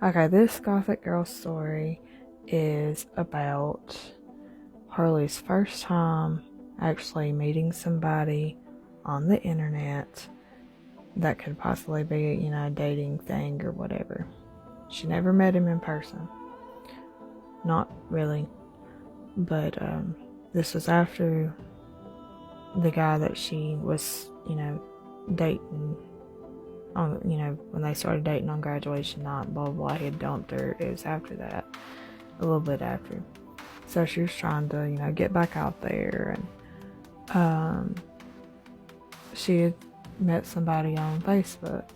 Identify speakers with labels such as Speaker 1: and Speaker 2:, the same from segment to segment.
Speaker 1: Okay, this Gothic girl story is about Harley's first time actually meeting somebody on the internet that could possibly be, a dating thing or whatever. She never met him in person. Not really. But this was after the guy that she was, dating on, when they started dating on graduation night, blah, blah, blah, he had dumped her. It was after that, a little bit after. So she was trying to, get back out there, and she had met somebody on Facebook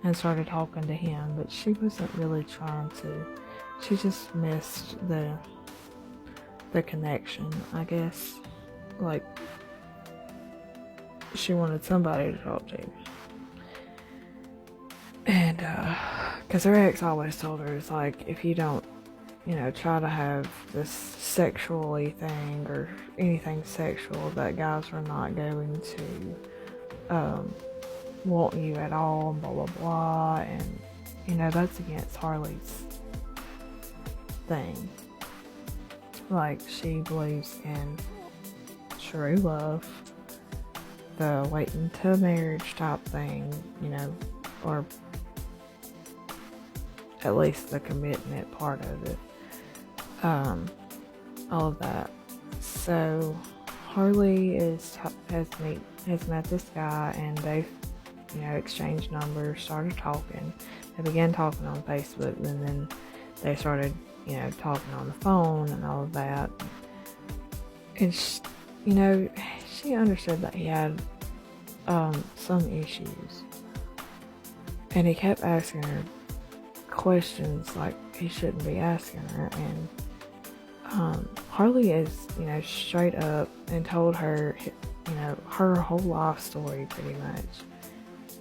Speaker 1: and started talking to him, but she wasn't really trying to. She just missed the connection, I guess. Like, she wanted somebody to talk to. And, because her ex always told her, it's like, if you don't, try to have this sexually thing or anything sexual, that guys are not going to want you at all, blah, blah, blah. And, that's against Harley's thing. Like, she believes in true love, the waiting to marriage type thing, or at least the commitment part of it. All of that. So Harley has met this guy, and they've exchanged numbers, started talking. They began talking on Facebook, and then they started talking on the phone and all of that. And she understood that he had some issues, and he kept asking her questions like he shouldn't be asking her. And Harley is straight up and told her her whole life story pretty much,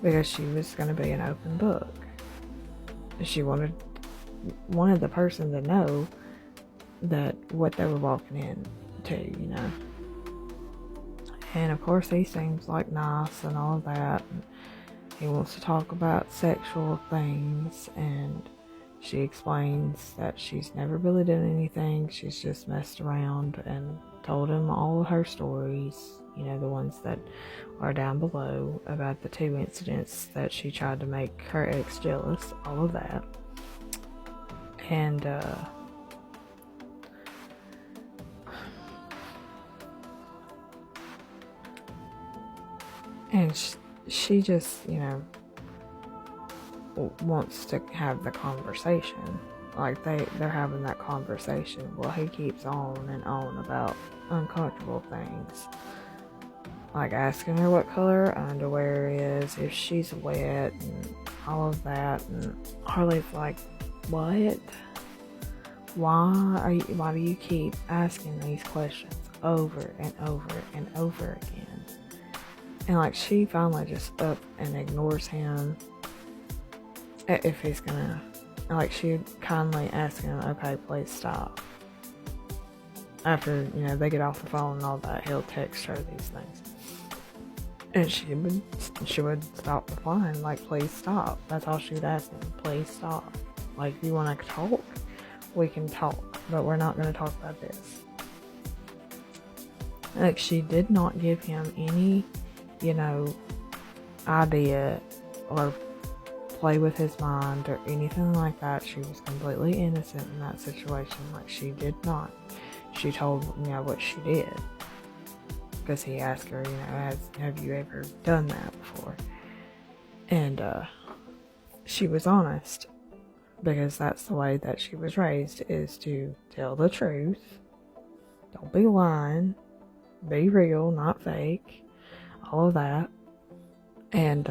Speaker 1: because she was going to be an open book. She wanted the person to know that what they were walking into, And of course he seems like nice and all of that, and he wants to talk about sexual things, and she explains that she's never really done anything. She's just messed around, and told him all of her stories, the ones that are down below, about the 2 incidents that she tried to make her ex jealous, all of that. And she just, wants to have the conversation. Like, they're having that conversation. Well, he keeps on and on about uncomfortable things. Like asking her what color her underwear is, if she's wet, and all of that. And Harley's like, what? Why do you keep asking these questions over and over and over again? And like, she finally just up and ignores him. If he's gonna, like, she kindly asks him, okay, please stop. After, they get off the phone and all that, he'll text her these things. And she would stop replying, like, please stop. That's all she would ask him, please stop. Like, if you want to talk, we can talk, but we're not going to talk about this. Like, she did not give him any, idea or play with his mind or anything like that. She was completely innocent in that situation. Like, she did not. She told what she did, because he asked her, have you ever done that before? And she was honest, because that's the way that she was raised, is to tell the truth. Don't be lying. Be real, not fake. All of that. And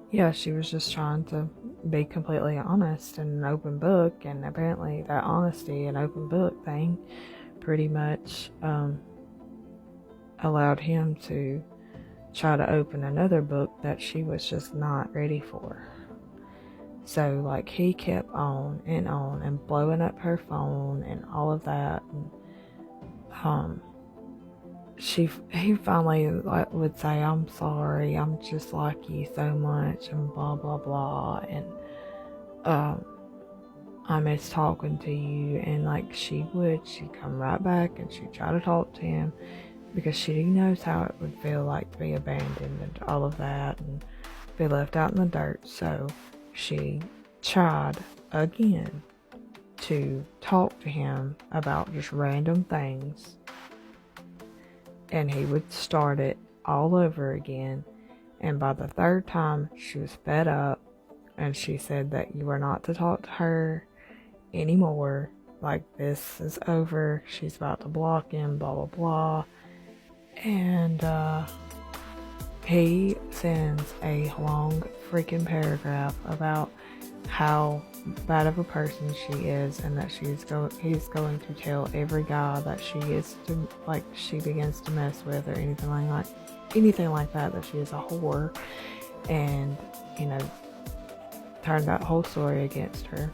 Speaker 1: yeah, she was just trying to be completely honest and an open book, and apparently that honesty and open book thing pretty much allowed him to try to open another book that she was just not ready for. So, like, he kept on and blowing up her phone and all of that. And he finally would say, "I'm sorry, I'm just like you so much," and blah blah blah, and um, I miss talking to you. And like she'd come right back and she'd try to talk to him because she knows how it would feel like to be abandoned and all of that and be left out in the dirt. So she tried again to talk to him about just random things, and he would start it all over again. And by the third time, she was fed up, and she said that you were not to talk to her anymore. Like, this is over. She's about to block him, blah blah blah. And he sends a long freaking paragraph about how bad of a person she is, and that he's going to tell every guy that she begins to mess with or anything like that she is a whore, and turn that whole story against her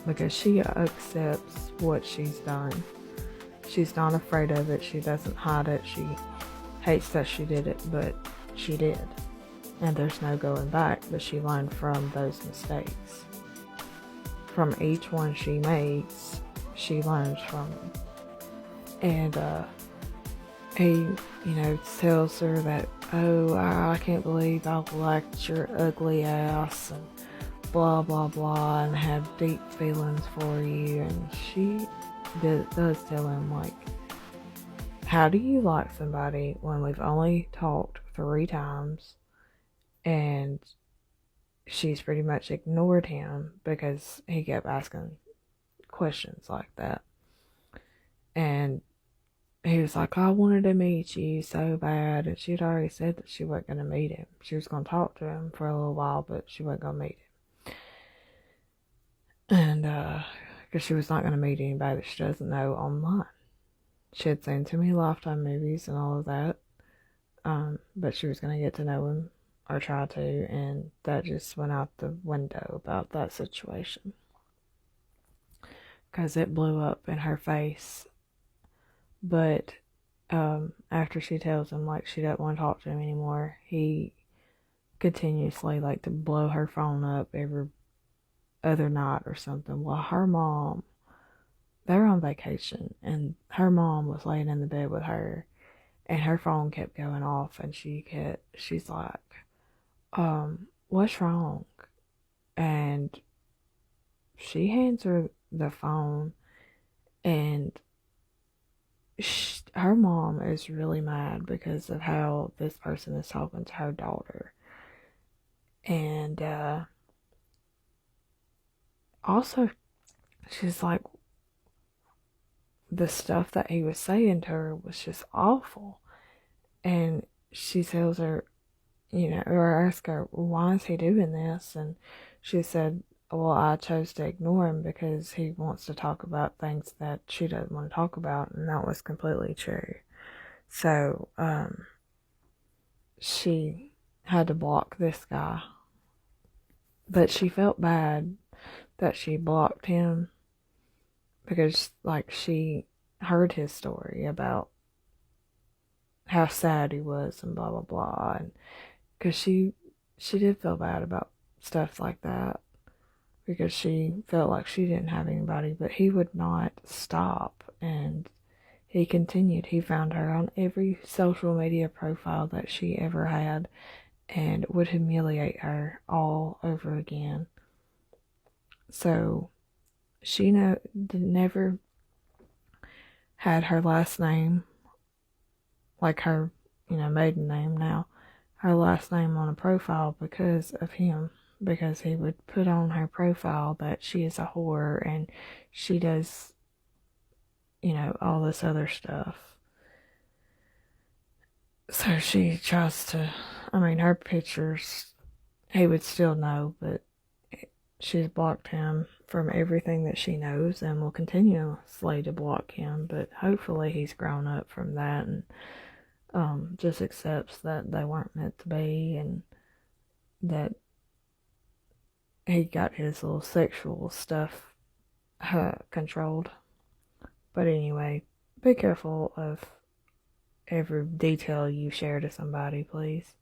Speaker 1: because she accepts what she's done. She's not afraid of it. She doesn't hide it. She hates that she did it, but she did. And there's no going back, but she learned from those mistakes. From each one she makes, she learns from them. And he, tells her that, "Oh, I can't believe I liked your ugly ass," and blah, blah, blah, and have deep feelings for you. And she does tell him, like, how do you like somebody when we've only talked 3 times? And she's pretty much ignored him because he kept asking questions like that. And he was like, "I wanted to meet you so bad." And she'd already said that she wasn't going to meet him. She was going to talk to him for a little while, but she wasn't going to meet him. And, because she was not going to meet anybody that she doesn't know online. She had seen too many Lifetime movies and all of that. But she was going to get to know him, or try to, and that just went out the window about that situation. Because it blew up in her face. But after she tells him like she doesn't want to talk to him anymore, he continuously like to blow her phone up every other night or something. Well, her mom, they were on vacation, and her mom was laying in the bed with her, and her phone kept going off, and she's like, "What's wrong?" And she hands her the phone, and her mom is really mad because of how this person is talking to her daughter. And also, she's like, the stuff that he was saying to her was just awful. And she tells her, or asks her, "Why is he doing this?" And she said, "Well, I chose to ignore him because he wants to talk about things that she doesn't want to talk about." And that was completely true. So, she had to block this guy. But she felt bad that she blocked him because, like, she heard his story about how sad he was and blah, blah, blah. And because she did feel bad about stuff like that because she felt like she didn't have anybody, but he would not stop. And he continued. He found her on every social media profile that she ever had and would humiliate her all over again. So she never had her last name, like her, maiden name now, her last name on a profile because of him. Because he would put on her profile that she is a whore and she does, all this other stuff. So she tries to, her pictures, he would still know, but she's blocked him from everything that she knows and will continuously to block him. But hopefully he's grown up from that and just accepts that they weren't meant to be, and that he got his little sexual stuff controlled. But anyway, be careful of every detail you share to somebody, please.